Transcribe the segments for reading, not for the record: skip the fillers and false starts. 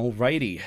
Alrighty.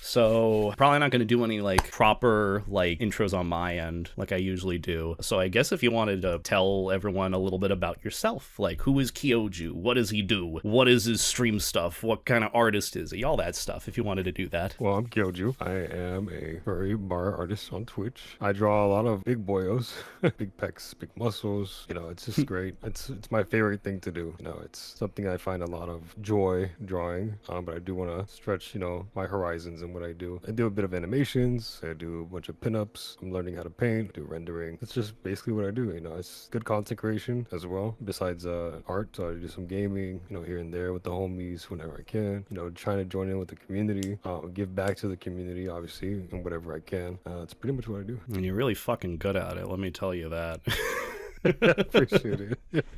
So probably not going to do any like proper like intros on my end like I usually do. So I guess if you wanted to tell everyone a little bit about yourself, like who is Kyoju? What does he do? What is his stream stuff? What kind of artist is he? All that stuff, if you wanted to do that. Well, I'm Kyoju. I am a furry bar artist on Twitch. I draw a lot of big boyos, big pecs, big muscles. You know, it's just great. It's my favorite thing to do. You know, it's something I find a lot of joy drawing. But I do want to stretch, my horizons and what I do. I do a bit of animations. I do a bunch of pinups. I'm learning how to paint, do rendering. It's just basically what I do. It's good content creation as well. Besides art, so I do some gaming, here and there with the homies whenever I can. Trying to join in with the community, give back to the community, obviously, and whatever I can. It's pretty much what I do. And you're really fucking good at it. Let me tell you that. Appreciate it.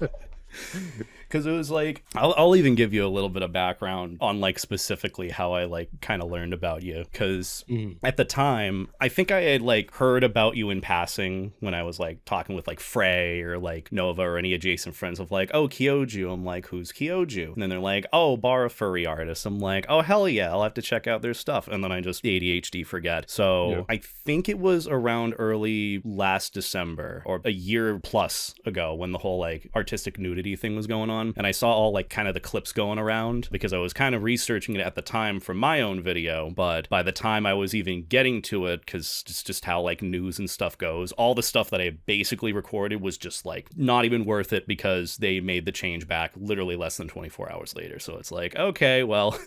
Because it was like, I'll even give you a little bit of background on like specifically how I like kind of learned about you. Because at the time, I think I had like heard about you in passing when I was like talking with like Frey or like Nova or any adjacent friends of like, oh, Kyoju. I'm like, who's Kyoju? And then they're like, oh, bar a furry artist. I'm like, oh, hell yeah, I'll have to check out their stuff. And then I just ADHD forget. So yeah. I think it was around early last December or a year plus ago when the whole like artistic nudity thing was going on, and I saw all like kind of the clips going around because I was kind of researching it at the time for my own video, but by the time I was even getting to it, because it's just how like news and stuff goes, all the stuff that I basically recorded was just like not even worth it because they made the change back literally less than 24 hours later. So it's like, okay, well,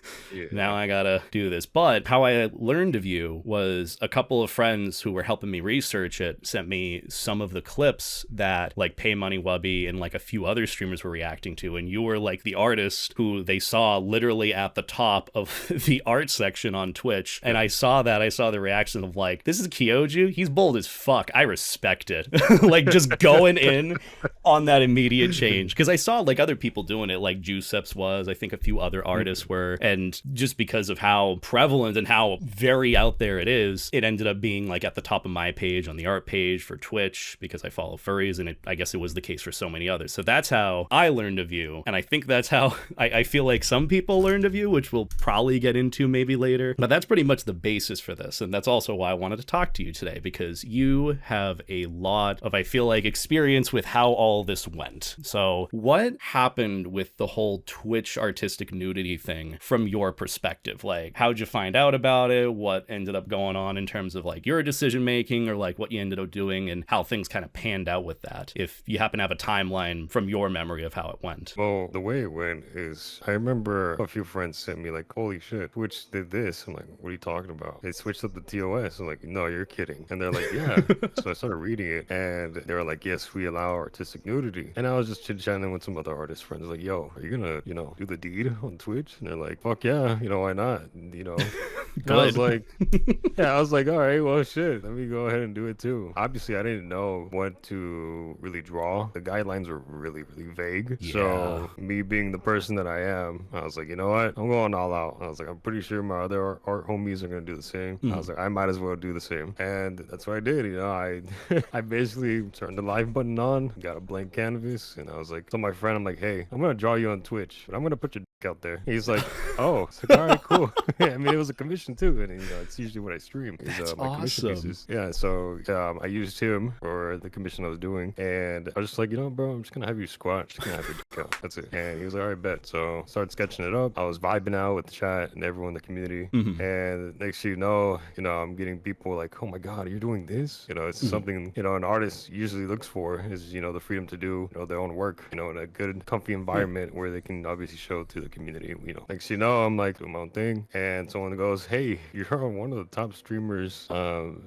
now I gotta do this. But how I learned of you was a couple of friends who were helping me research it sent me some of the clips that like Pay Money Wubby and like a few other streamers were reacting to, and you were like the artist who they saw literally at the top of the art section on Twitch. And I saw the reaction of like, this is Kyoju, he's bold as fuck, I respect it. Like just going in on that immediate change, because I saw like other people doing it, like Juiceps was, I think a few other artists were, and just because of how prevalent and how very out there it is, it ended up being like at the top of my page on the art page for Twitch because I follow furries, and I guess it was the case for so many others. So that's how I learned of you, and I think that's how I feel like some people learned of you, which we'll probably get into maybe later, but that's pretty much the basis for this, and that's also why I wanted to talk to you today, because you have a lot of, I feel like, experience with how all this went. So what happened with the whole Twitch artistic nudity thing from your perspective? Like, how'd you find out about it? What ended up going on in terms of like your decision making, or like what you ended up doing and how things kind of panned out with that, if you happen to have a timeline from your memory of how it went. Well, the way it went is, I remember a few friends sent me like, holy shit, Twitch did this. I'm like, what are you talking about? They switched up the TOS. I'm like, no, you're kidding. And they're like, yeah. So I started reading it, and they were like, yes, we allow artistic nudity. And I was just chit-chatting with some other artist friends, like, yo, are you gonna, do the deed on Twitch? And they're like, fuck yeah, why not? And I was like, I was like, all right, well, shit, let me go ahead and do it too. Obviously, I didn't know what to really draw. The guidelines were really, really vague. Yeah. So me being the person that I am, I was like, you know what? I'm going all out. I was like, I'm pretty sure my other art homies are going to do the same. I was like, I might as well do the same. And that's what I did. I basically turned the live button on, got a blank canvas, and I was like, told my friend, I'm like, hey, I'm going to draw you on Twitch, but I'm going to put your dick out there. He's like, oh, it's like, all right, cool. I mean, it was a commission too. And it's usually what I stream. That's my commission pieces. Yeah. So I used him for the commission I was doing. And I was just like, bro, I'm just going to have you squat. Just going to have your dick out. That's it. And he was like, all right, bet. So started sketching it up. I was vibing out with the chat and everyone in the community. And next thing you know, I'm getting people like, oh my God, you're doing this? It's something, an artist usually looks for is, the freedom to do, their own work, in a good, comfy environment where they can obviously show to the community, Next thing you know, I'm like doing my own thing. And someone goes, hey, you're on one of the top streamers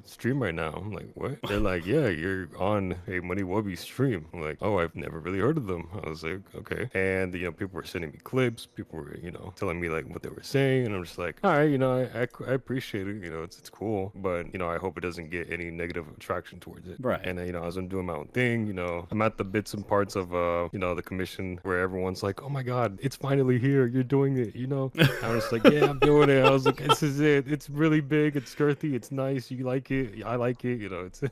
stream right now. I'm like, what? They're like, yeah, you're on a Money Wubby stream. I'm like, oh, I've never really heard of them. I was like, okay. And people were sending me clips, people were telling me like what they were saying, and I'm just like, all right, I appreciate it, it's cool, but I hope it doesn't get any negative attraction towards it. Right. And then as I'm doing my own thing, I'm at the bits and parts of the commission where everyone's like, oh my God, it's finally here. here. You're doing it, you know? I was like, yeah, I'm doing it. I was like, this is it. It's really big. It's girthy. It's nice. You like it. I like it. You know, it's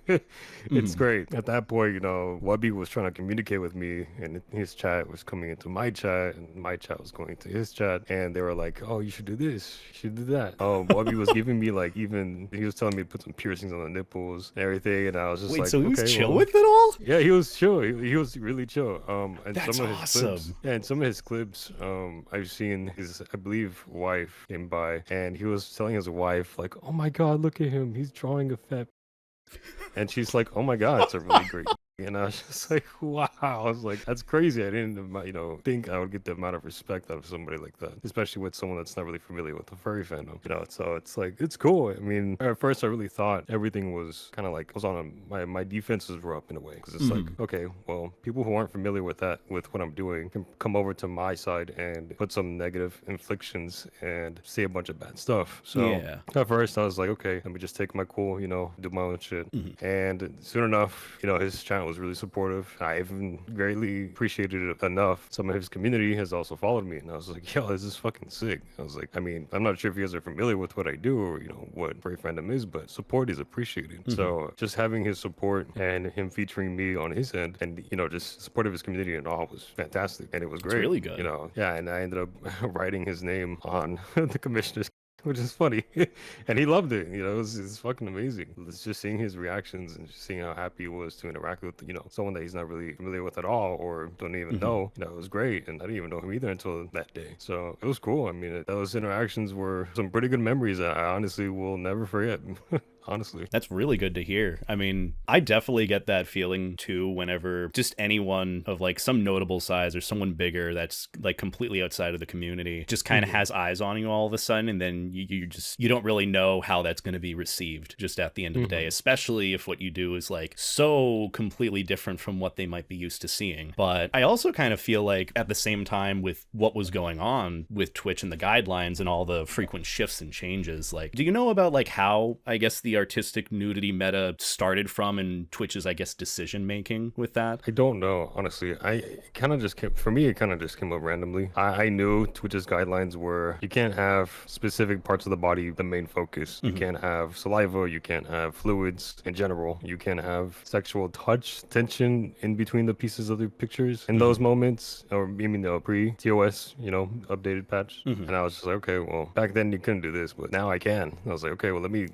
it's great. At that point, you know, Wubby was trying to communicate with me, and his chat was coming into my chat, and my chat was going to his chat, and they were like, oh, you should do this. You should do that. Wubby was giving me like, even he was telling me to put some piercings on the nipples and everything, and I was just Wait, like, so he was okay, chill well, with it all? yeah, he was chill. He was really chill. And That's some of his awesome. clips, yeah, and some of his clips, I've seen his, I believe, wife came by, and he was telling his wife like, "Oh my God, look at him. He's drawing a fat," and she's like, "Oh my God, it's a really great." And I was just like, wow. I was like, that's crazy. I didn't, you know, think I would get the amount of respect out of somebody like that, especially with someone that's not really familiar with the furry fandom, you know. So it's like, it's cool. I mean, at first I really thought everything was kind of like, was on my defenses were up in a way, because it's like, okay, well, people who aren't familiar with that, with what I'm doing, can come over to my side and put some negative inflictions and say a bunch of bad stuff. So Yeah. at first I was like, okay, let me just take my cool, you know, do my own shit. And soon enough, you know, his channel was really supportive. I even greatly appreciated it enough. Some of his community has also followed me, and I was like, yo, this is fucking sick. I was like, I mean, I'm not sure if you guys are familiar with what I do or, you know, what furry fandom is, but support is appreciated. So just having his support and him featuring me on his end, and, you know, just support of his community and all was fantastic, and it was great. It's really good. You know, yeah, and I ended up writing his name on the commissioner's, which is funny. And he loved it. You know, it's fucking amazing. It's just seeing his reactions and just seeing how happy he was to interact with, you know, someone that he's not really familiar with at all or don't even know. You know, it was great. And I didn't even know him either until that day. So it was cool. I mean, those interactions were some pretty good memories that I honestly will never forget. Honestly. That's really good to hear. I mean, I definitely get that feeling too whenever just anyone of like some notable size or someone bigger that's like completely outside of the community just kind of has eyes on you all of a sudden, and then you don't really know how that's going to be received just at the end of the day, especially if what you do is like so completely different from what they might be used to seeing. But I also kind of feel like at the same time with what was going on with Twitch and the guidelines and all the frequent shifts and changes, like, do you know about like how, I guess, the artistic nudity meta started from and Twitch's, I guess, decision making with that? I don't know, honestly. It kind of just came up randomly. I knew Twitch's guidelines were you can't have specific parts of the body the main focus. You can't have saliva, you can't have fluids in general, you can't have sexual touch, tension in between the pieces of the pictures in those moments, or I mean the pre-TOS, you know, updated patch. And I was just like, okay, well, back then you couldn't do this, but now I can. I was like, okay, well, let me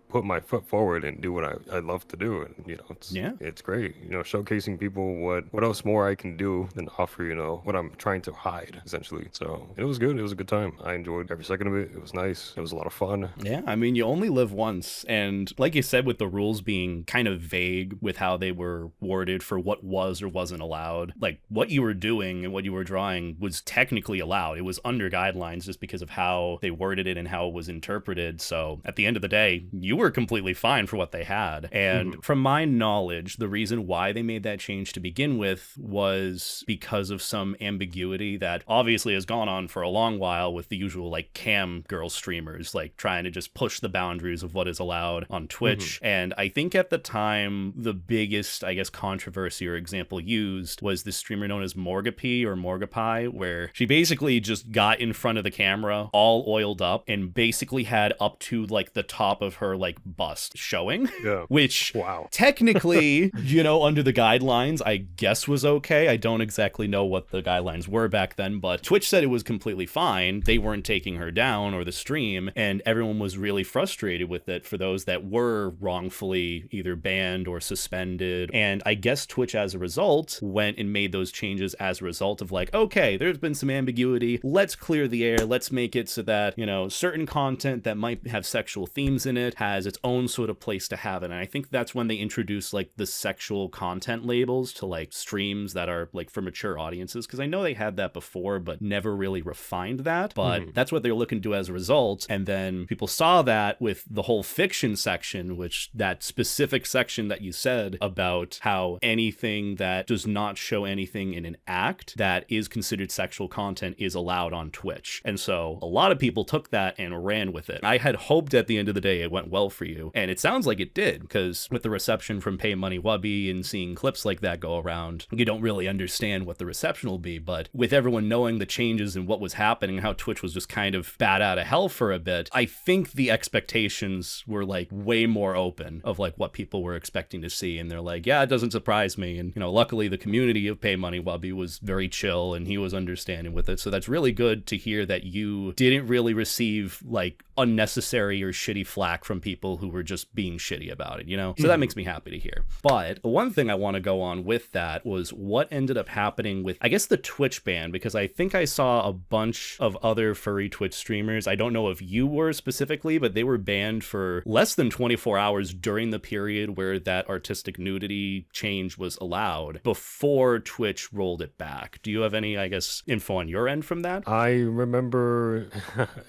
put my foot forward and do what I love to do. And, you know, it's great, you know, showcasing people what else more I can do than offer, you know, what I'm trying to hide, essentially. So it was good. It was a good time. I enjoyed every second of it. It was nice. It was a lot of fun. Yeah, I mean, you only live once. And like you said, with the rules being kind of vague with how they were worded for what was or wasn't allowed, like what you were doing and what you were drawing was technically allowed. It was under guidelines just because of how they worded it and how it was interpreted. So at the end of the day, you were completely fine for what they had. And from my knowledge, the reason why they made that change to begin with was because of some ambiguity that obviously has gone on for a long while with the usual like cam girl streamers, like trying to just push the boundaries of what is allowed on Twitch. And I think at the time, the biggest, I guess, controversy or example used was this streamer known as Morgapi or Morgapi, where she basically just got in front of the camera all oiled up and basically had up to like the top of her like bust showing, which technically, you know, under the guidelines, I guess was okay. I don't exactly know what the guidelines were back then, but Twitch said it was completely fine. They weren't taking her down or the stream, and everyone was really frustrated with it for those that were wrongfully either banned or suspended. And I guess Twitch, as a result, went and made those changes as a result of like, okay, there's been some ambiguity. Let's clear the air. Let's make it so that, you know, certain content that might have sexual themes in it has its own sort of place to have it. And I think that's when they introduced like the sexual content labels to like streams that are like for mature audiences, because I know they had that before but never really refined that. But that's what they're looking to do as a result. And then people saw that with the whole fiction section, which that specific section that you said about how anything that does not show anything in an act that is considered sexual content is allowed on Twitch. And so a lot of people took that and ran with it. I had hoped at the end of the day it went well for you. And it sounds like it did, because with the reception from Pay Money Wubby and seeing clips like that go around, you don't really understand what the reception will be. But with everyone knowing the changes and what was happening, how Twitch was just kind of bat out of hell for a bit, I think the expectations were like way more open of like what people were expecting to see. And they're like, yeah, it doesn't surprise me. And, you know, luckily the community of Pay Money Wubby was very chill and he was understanding with it. So that's really good to hear that you didn't really receive like unnecessary or shitty flack from people who were just being shitty about it, you know? So that makes me happy to hear. But the one thing I want to go on with that was what ended up happening with, I guess, the Twitch ban, because I think I saw a bunch of other furry Twitch streamers. I don't know if you were specifically, but they were banned for less than 24 hours during the period where that artistic nudity change was allowed before Twitch rolled it back. Do you have any, I guess, info on your end from that? I remember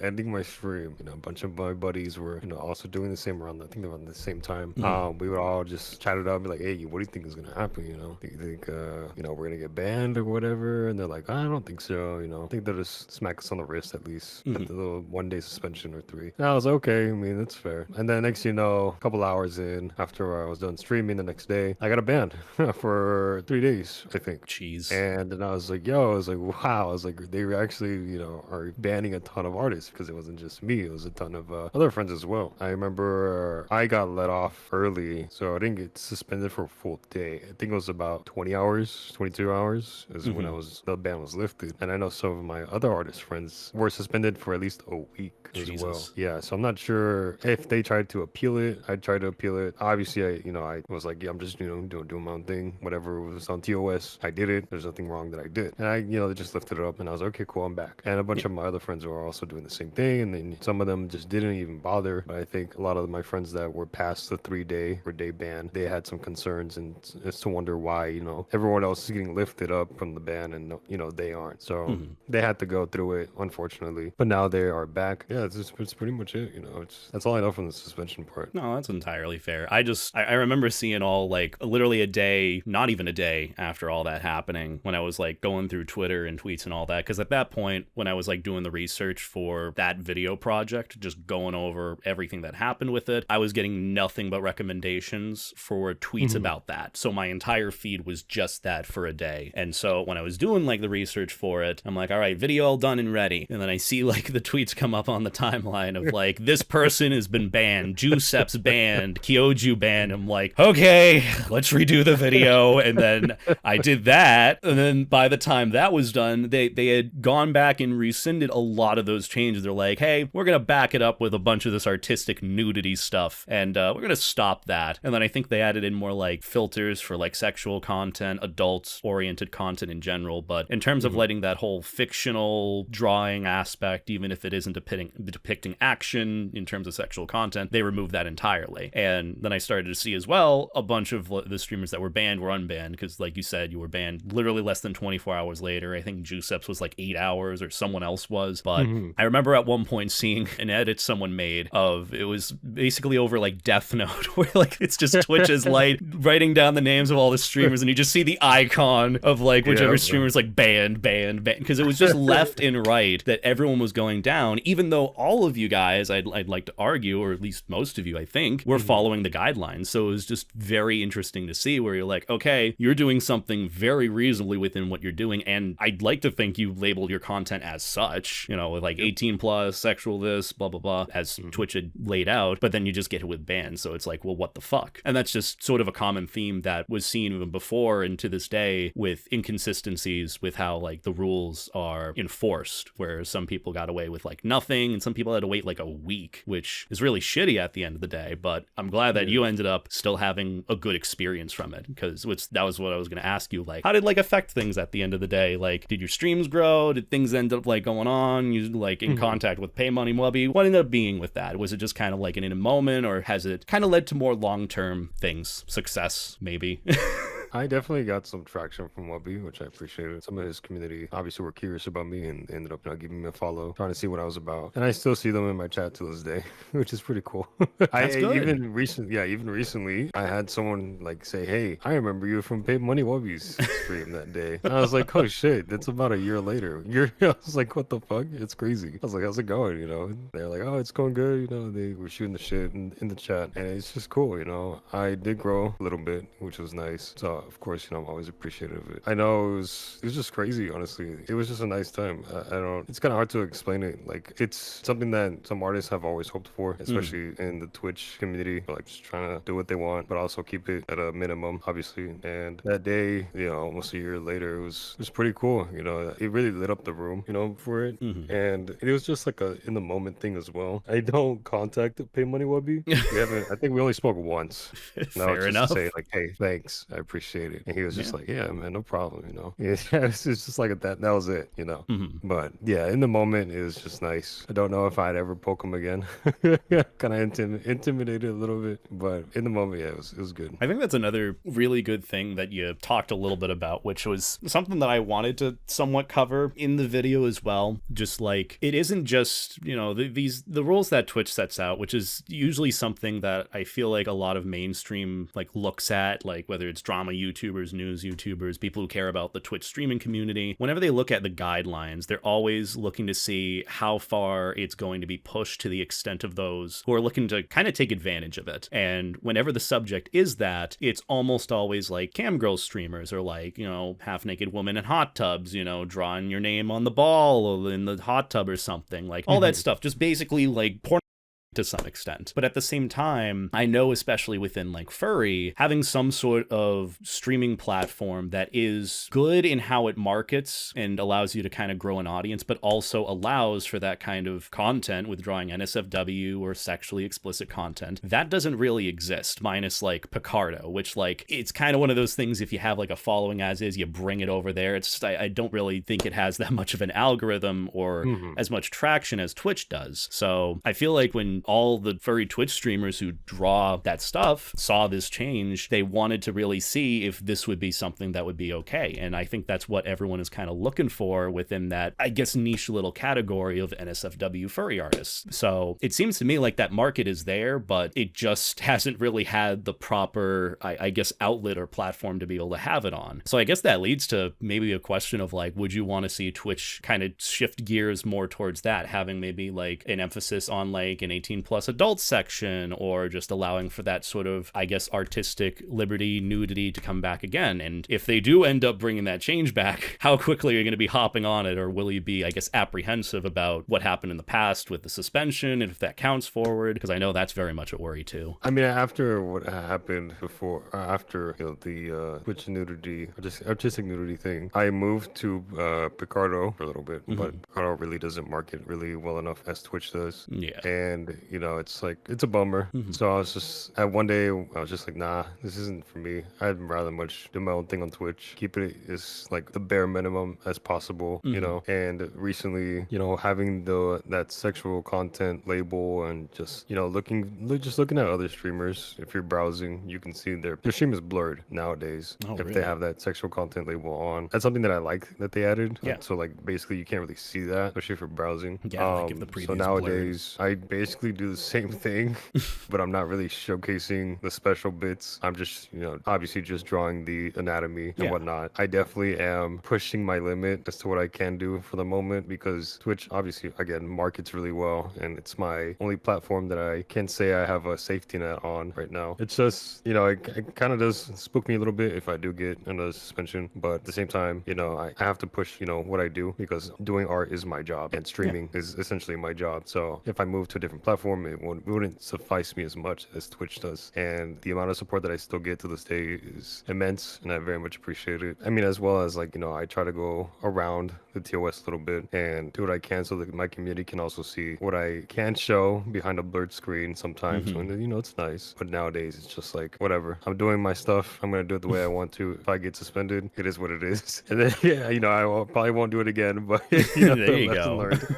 ending my stream. You know, a bunch of my buddies were, you know, also doing the same around. I think around the same time. We would all just chat it up, and be like, "Hey, what do you think is gonna happen? You know, do you think, you know, we're gonna get banned or whatever?" And they're like, "I don't think so. You know, I think they'll just smack us on the wrist at least, at the little 1-day suspension or 3." And I was okay. I mean, that's fair. And then next, you know, a couple hours in, after I was done streaming the next day, I got a ban for 3 days, I think. Jeez. And then I was like, "Yo," I was like, "Wow!" I was like, they actually, you know, are banning a ton of artists, because it wasn't just me; it was a ton of other friends as well. I remember I got let off early, so I didn't get suspended for a full day. I think it was about 20 hours, 22 hours is when the ban was lifted. And I know some of my other artist friends were suspended for at least a week as well. Yeah, so I'm not sure if they tried to appeal it. I tried to appeal it. Obviously, I was like, yeah, I'm just, you know, doing my own thing. Whatever was on TOS, I did it. There's nothing wrong that I did. And they just lifted it up, and I was like, okay, cool, I'm back. And a bunch of my other friends were also doing the same thing, and then some of them just didn't even bother. But I think a lot of my friends that were past the 3-day or day ban, they had some concerns, and it's to wonder why, you know, everyone else is getting lifted up from the ban, and, you know, they aren't. So they had to go through it, unfortunately. But now they are back. Yeah, it's pretty much it. You know, that's all I know from the suspension part. No, that's entirely fair. I remember seeing all, like, literally a day, not even a day after all that happening, when I was like going through Twitter and tweets and all that, because at that point, when I was like doing the research for that video project, just going over everything that happened with it, I was getting nothing but recommendations for tweets about that. So my entire feed was just that for a day. And so when I was doing like the research for it, I'm like, all right, video all done and ready. And then I see like the tweets come up on the timeline of like, this person has been banned, Jusep's banned, Kyoju banned. I'm like, okay, let's redo the video. And then I did that. And then by the time that was done, they had gone back and rescinded a lot of those changes. They're like, hey, we're going to back it up with a bunch of this artistic nudity stuff, and we're going to stop that. And then I think they added in more like filters for like sexual content, adult-oriented content in general. But in terms of letting that whole fictional drawing aspect, even if it isn't depicting action in terms of sexual content, they removed that entirely. And then I started to see as well a bunch of the streamers that were banned were unbanned, because like you said, you were banned literally less than 24 hours later. I think Jusep's was like 8 hours, or someone else was. But I remember at one point seeing an edit someone made of, it was basically over like Death Note, where like it's just Twitch's light writing down the names of all the streamers, and you just see the icon of like whichever streamer's like banned, because it was just left and right that everyone was going down, even though all of you guys, I'd like to argue, or at least most of you, I think, were following the guidelines. So it was just very interesting to see where you're like, okay, you're doing something very reasonably within what you're doing, and I'd like to think you labeled your content as such, you know, with like 18 plus, sexual this, blah, blah, blah, as Twitch had laid out, but then you just get hit with bans. So it's like, well, what the fuck? And that's just sort of a common theme that was seen even before and to this day, with inconsistencies with how like the rules are enforced, where some people got away with like nothing and some people had to wait like a week, which is really shitty at the end of the day. But I'm glad that you ended up still having a good experience from it, because that was what I was going to ask you, like, how did like affect things at the end of the day? Like, did your streams grow? Did things end up like going on? You like in contact with Pay Money Wubby? What ended up being with that? Was it just kind of like in a moment, or has it kind of led to more long-term things, success maybe? I definitely got some traction from Wubby, which I appreciated. Some of his community obviously were curious about me and ended up giving me a follow, trying to see what I was about. And I still see them in my chat to this day, which is pretty cool. That's good. Even recently, I had someone say, "Hey, I remember you from Pay Money Wubby's stream that day." And I was like, "Oh shit, that's about a year later." I was like, "What the fuck? It's crazy." I was like, "How's it going?" They're like, "Oh, it's going good." They were shooting the shit in the chat, and it's just cool. I did grow a little bit, which was nice. So of course, I'm always appreciative of it. I know it was just crazy. Honestly, it was just a nice time. I don't. It's kind of hard to explain it. It's something that some artists have always hoped for, especially in the Twitch community. Just trying to do what they want, but also keep it at a minimum, obviously. And that day, almost a year later, it was pretty cool. It really lit up the room, for it. And it was just like a in the moment thing as well. I don't contact Pay Money Wubby. We haven't. I think we only spoke once. Fair enough. To say hey, thanks, I appreciate it. And he was just like, yeah, man, no problem. Yeah, it's just like that. That was it. But yeah, in the moment, it was just nice. I don't know if I'd ever poke him again. Kind of intimidated a little bit, but in the moment, yeah, it was good. I think that's another really good thing that you talked a little bit about, which was something that I wanted to somewhat cover in the video as well. Just it isn't just, the rules that Twitch sets out, which is usually something that I feel like a lot of mainstream looks at, whether it's drama YouTubers, news YouTubers, people who care about the Twitch streaming community. Whenever they look at the guidelines, they're always looking to see how far it's going to be pushed to the extent of those who are looking to kind of take advantage of it. And whenever the subject is that, it's almost always cam girl streamers or half naked women in hot tubs, drawing your name on the ball in the hot tub or something, all that stuff, just basically porn to some extent. But at the same time, I know especially within Furry, having some sort of streaming platform that is good in how it markets and allows you to kind of grow an audience, but also allows for that kind of content, withdrawing NSFW or sexually explicit content, that doesn't really exist, minus Picardo, which it's kind of one of those things, if you have a following as is, you bring it over there. It's I don't really think it has that much of an algorithm or as much traction as Twitch does. So I feel when all the furry Twitch streamers who draw that stuff saw this change, they wanted to really see if this would be something that would be okay. And I think that's what everyone is kind of looking for within that, I guess, niche little category of NSFW furry artists. So it seems to me that market is there, but it just hasn't really had the proper, I guess, outlet or platform to be able to have it on. So I guess that leads to maybe a question of would you want to see Twitch kind of shift gears more towards that, having maybe an emphasis on an 18 plus adult section, or just allowing for that sort of, I guess, artistic liberty, nudity to come back again. And if they do end up bringing that change back, how quickly are you going to be hopping on it? Or will you be, I guess, apprehensive about what happened in the past with the suspension, and if that counts forward? Because I know that's very much a worry too. I mean, after what happened before, after the Twitch nudity, artistic nudity thing, I moved to Picardo for a little bit, but Picardo really doesn't market really well enough as Twitch does. Yeah. And it's it's a bummer. So I was just at one day, I was just nah, this isn't for me. I'd rather much do my own thing on Twitch, keep it as the bare minimum as possible, And recently, having that sexual content label, and just looking at other streamers, if you're browsing, you can see their stream is blurred nowadays. Oh, if really? they have that sexual content label on, that's something that I like that they added. Yeah. So basically, you can't really see that, especially for browsing. Yeah, if the So nowadays, I basically do the same thing, but I'm not really showcasing the special bits. I'm just, obviously just drawing the anatomy and whatnot. I definitely am pushing my limit as to what I can do for the moment, because Twitch, obviously, again, markets really well, and it's my only platform that I can say I have a safety net on right now. It's just, it kind of does spook me a little bit if I do get another suspension, but at the same time, I have to push, what I do, because doing art is my job, and streaming is essentially my job. So if I move to a different platform, it wouldn't suffice me as much as Twitch does. And the amount of support that I still get to this day is immense, and I very much appreciate it. I mean, as well as I try to go around the TOS a little bit and do what I can so that my community can also see what I can show behind a blurred screen sometimes when, it's nice. But nowadays, it's just whatever. I'm doing my stuff. I'm going to do it the way I want to. If I get suspended, it is what it is. And then, probably won't do it again, but, there you go. learned.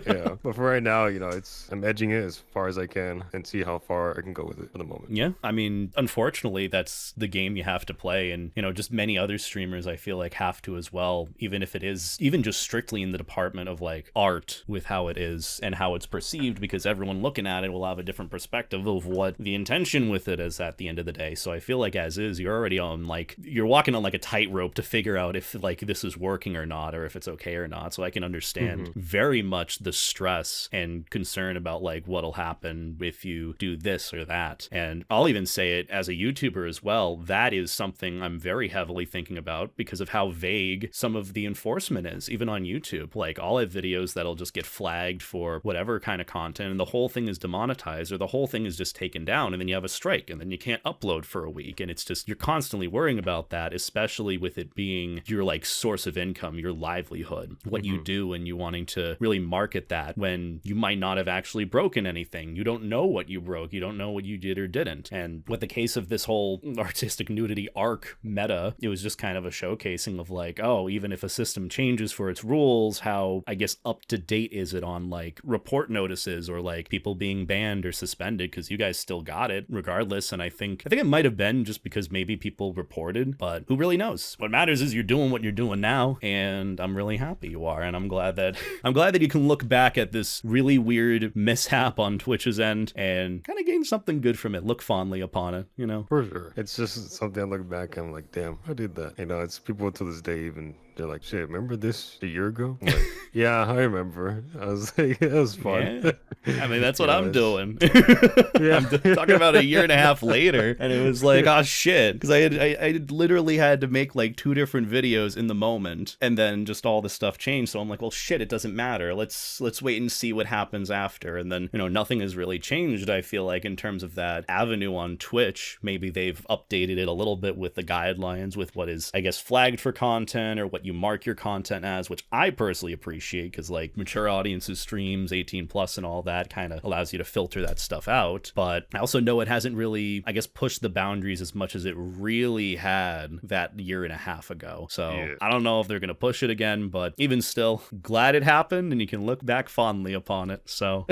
Yeah. But for right now, I'm edging it as far as I can and see how far I can go with it for the moment. Yeah, I mean, unfortunately, that's the game you have to play, and just many other streamers I feel like have to as well, even if it is even just strictly in the department of like art with how it is and how it's perceived, because everyone looking at it will have a different perspective of what the intention with it is at the end of the day. So I feel like as is, you're already on like, you're walking on like a tightrope to figure out if like this is working or not, or if it's okay or not. So I can understand very much the stress and concern about like what'll happen if you do this or that. And I'll even say it as a YouTuber as well, that is something I'm very heavily thinking about because of how vague some of the enforcement is, even on YouTube. Like I'll have videos that'll just get flagged for whatever kind of content and the whole thing is demonetized, or the whole thing is just taken down, and then you have a strike and then you can't upload for a week. And it's just, you're constantly worrying about that, especially with it being your like source of income, your livelihood, what you do, and you wanting to really market that when you might not have actually broken anything. You don't know what you broke, you don't know what you did or didn't. And with the case of this whole artistic nudity arc meta, it was just kind of a showcasing of like, oh, even if a system changes for its rules, how I guess up to date is it on like report notices or like people being banned or suspended, because you guys still got it regardless. And I think it might have been just because maybe people reported, but who really knows? What matters is you're doing what you're doing now, and I'm really happy you are, and I'm glad that you can look back at this really weird mishap on Twitch's end and kind of gain something good from it, look fondly upon it, For sure. It's just something I look back and I'm like, damn, I did that. It's people to this day even, they're like, shit, remember this a year ago? I'm like, yeah, I remember. I was like, it was fun. Yeah. I mean, that's what I'm doing. Yeah. I'm talking about a year and a half later, and it was like, oh shit, because I literally had to make like 2 different videos in the moment, and then just all the stuff changed. So I'm like, well, shit, it doesn't matter. Let's wait and see what happens after. And then nothing has really changed. I feel like in terms of that avenue on Twitch, maybe they've updated it a little bit with the guidelines, with what is I guess flagged for content or what you mark your content as, which I personally appreciate, because like mature audiences streams 18 plus and all that kind of allows you to filter that stuff out. But I also know it hasn't really, I guess, pushed the boundaries as much as it really had that year and a half ago. So yeah. I don't know if they're going to push it again, but even still, glad it happened and you can look back fondly upon it. So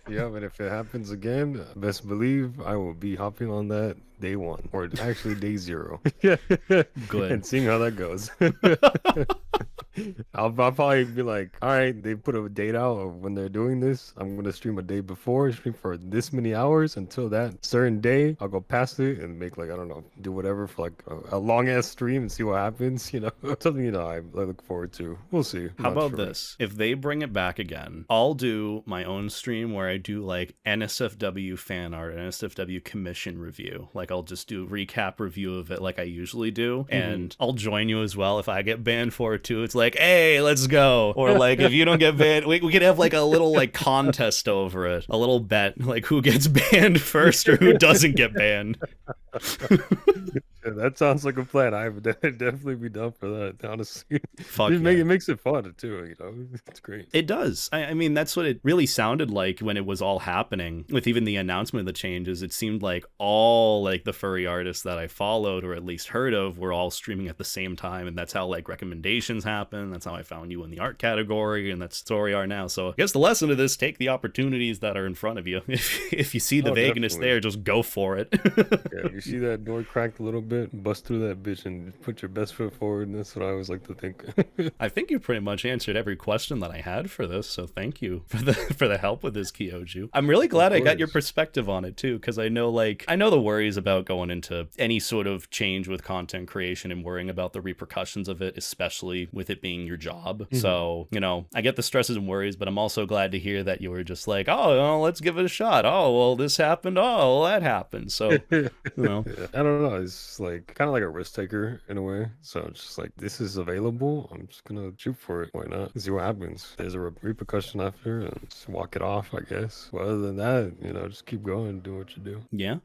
yeah, but if it happens again, best believe I will be hopping on that day 1, or actually day 0. Good. And seeing how that goes. I'll probably be like, all right, they put a date out of when they're doing this. I'm going to stream a day before, stream for this many hours until that certain day. I'll go past it and make like, I don't know, do whatever for like a long ass stream and see what happens, something, I look forward to. We'll see. How about this? If they bring it back again, I'll do my own stream where I do like NSFW fan art, NSFW commission review. Like I'll just do a recap review of it like I usually do. And I'll join you as well if I get banned for it too. It's like, hey, let's go. Or like if you don't get banned, we could have like a little like contest over it, a little bet, like who gets banned first or who doesn't get banned. Yeah, that sounds like a plan. I would definitely be down for that, honestly. Fuck it, yeah. it makes it fun too, it's great. It does. I mean, that's what it really sounded like when it was all happening. With even the announcement of the changes, it seemed like all like the furry artists that I followed or at least heard of were all streaming at the same time, and that's how like recommendations happen. That's how I found you in the art category, and that's where we are now. So I guess the lesson of this: take the opportunities that are in front of you. If you see the vagueness there, just go for it. Yeah, if you see that door cracked a little bit, bust through that bitch and put your best foot forward. And that's what I always like to think. I think you pretty much answered every question that I had for this, so thank you for the help with this, Kyoju. I'm really glad I got your perspective on it too, because I know the worries about going into any sort of change with content creation and worrying about the repercussions of it, especially with it being your job. So, I get the stresses and worries, but I'm also glad to hear that you were just like, oh, well, let's give it a shot. Oh, well, this happened. Oh, well, that happened. So, Yeah, I don't know. It's like kind of like a risk taker in a way. So it's just like, this is available. I'm just gonna shoot for it. Why not? See what happens. There's a repercussion after, and just walk it off, I guess. But other than that, just keep going, do what you do. Yeah.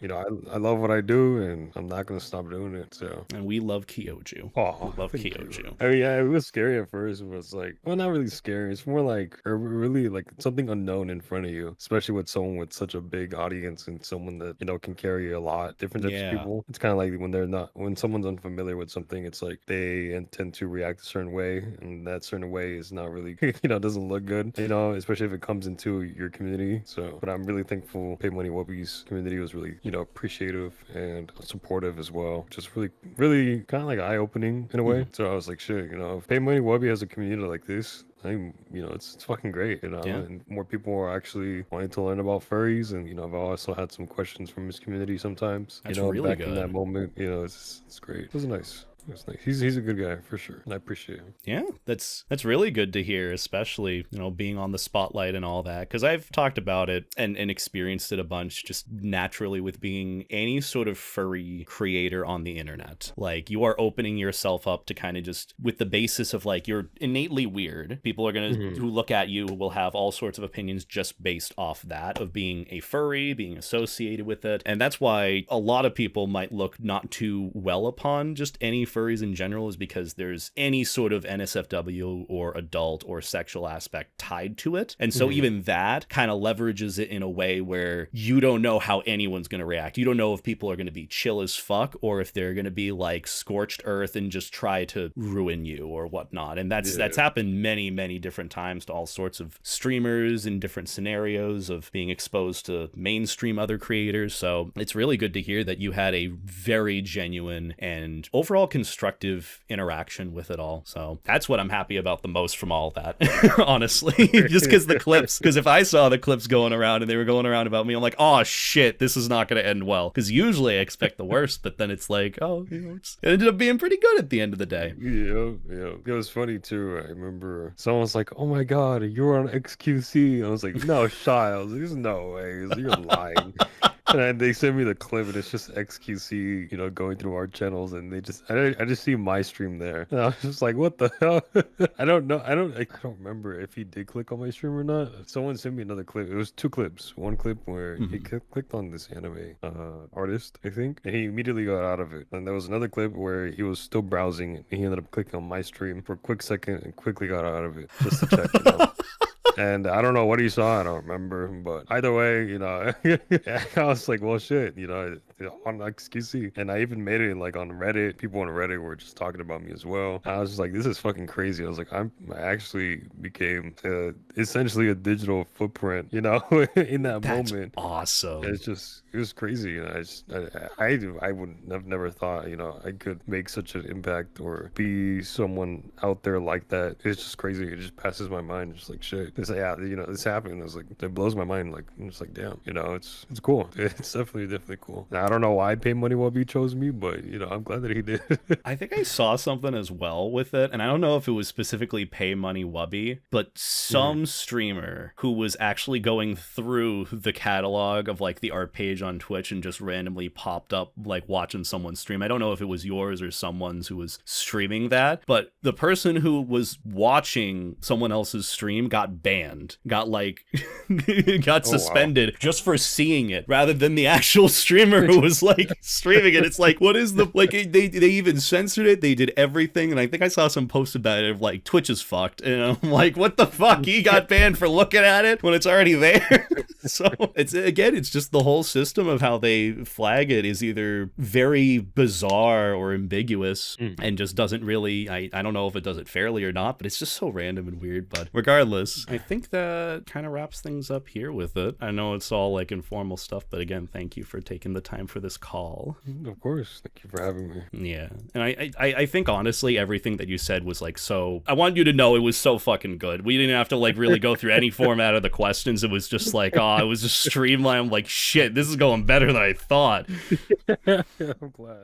I love what I do, and I'm not gonna stop doing it. So. And we love Kyoju. Oh, we love Kyoju. I mean, yeah, it was scary at first. It was like, well, not really scary. It's more like, really like something unknown in front of you, especially with someone with such a big audience and someone that can carry a lot different types of people. It's kind of like when they're not, when someone's unfamiliar with something, it's like they tend to react a certain way, and that certain way is not really, doesn't look good, especially if it comes into your community. So, but I'm really thankful Pay Money Wubby's community was really, appreciative and supportive as well. Just really, really kind of like eye-opening in a way. So I was like, shit, if Pay Money Wubby has a community like this, it's fucking great, and more people are actually wanting to learn about furries, and I've also had some questions from his community sometimes. That's really back good. in that moment, it's great. It was nice. It's nice. He's a good guy for sure, and I appreciate him. Yeah, that's really good to hear, especially being on the spotlight and all that, because I've talked about it and experienced it a bunch just naturally with being any sort of furry creator on the internet. Like, you are opening yourself up to kind of just with the basis of like you're innately weird. People are gonna who look at you will have all sorts of opinions just based off that of being a furry, being associated with it, and that's why a lot of people might look not too well upon just any furries in general, is because there's any sort of NSFW or adult or sexual aspect tied to it. And so even that kind of leverages it in a way where you don't know how anyone's going to react. You don't know if people are going to be chill as fuck or if they're going to be like scorched earth and just try to ruin you or whatnot. And that's happened many, many different times to all sorts of streamers in different scenarios of being exposed to mainstream other creators. So it's really good to hear that you had a very genuine and overall constructive interaction with it all. So that's what I'm happy about the most from all that, honestly. Just because if I saw the clips going around and they were going around about me, I'm like, oh shit, this is not going to end well. Because usually I expect the worst, but then it's like, it ended up being pretty good at the end of the day. Yeah. It was funny too. I remember someone was like, oh my god, you're on XQC. I was like, no, Shiles, there's no way. You're lying. And they sent me the clip, and it's just XQC, going through our channels, and I just see my stream there. And I was just like, what the hell? I don't know. I don't remember if he did click on my stream or not. Someone sent me another clip. It was 2 clips. One clip where he clicked on this anime artist, I think, and he immediately got out of it. And there was another clip where he was still browsing, and he ended up clicking on my stream for a quick second and quickly got out of it just to check. And I don't know what he saw. I don't remember. But either way, I was like, well, shit, on XQC. And I even made it like on Reddit. People on Reddit were just talking about me as well. I was just like, this is fucking crazy. I was like, I actually became essentially a digital footprint, in that moment. Awesome. It was crazy. And I would have never thought, I could make such an impact or be someone out there like that. It's just crazy. It just passes my mind. It's like, shit. This happened. It's like, it blows my mind. Like, I'm just like, damn, it's cool. It's definitely cool. Now, I don't know why Pay Money Wubby chose me, but I'm glad that he did. I think I saw something as well with it, and I don't know if it was specifically Pay Money Wubby, but some streamer who was actually going through the catalog of like the art page on Twitch and just randomly popped up like watching someone stream. I don't know if it was yours or someone's who was streaming that, but the person who was watching someone else's stream got banned, got suspended just for seeing it rather than the actual streamer who was like streaming it. It's like, what is the like they even censored it, they did everything, and I think I saw some post about it of like Twitch is fucked, and I'm like, what the fuck? He got banned for looking at it when it's already there. So it's just the whole system of how they flag it is either very bizarre or ambiguous and just doesn't really I don't know if it does it fairly or not, but it's just so random and weird. But regardless, I think that kind of wraps things up here with it. I know it's all like informal stuff, but again, thank you for taking the time for this call. Of course. Thank you for having me. Yeah. And I think honestly everything that you said was like, so I want you to know it was so fucking good. We didn't have to like really go through any format of the questions. It was just like, it was just streamlined. I'm like, shit, this is going better than I thought. I'm glad.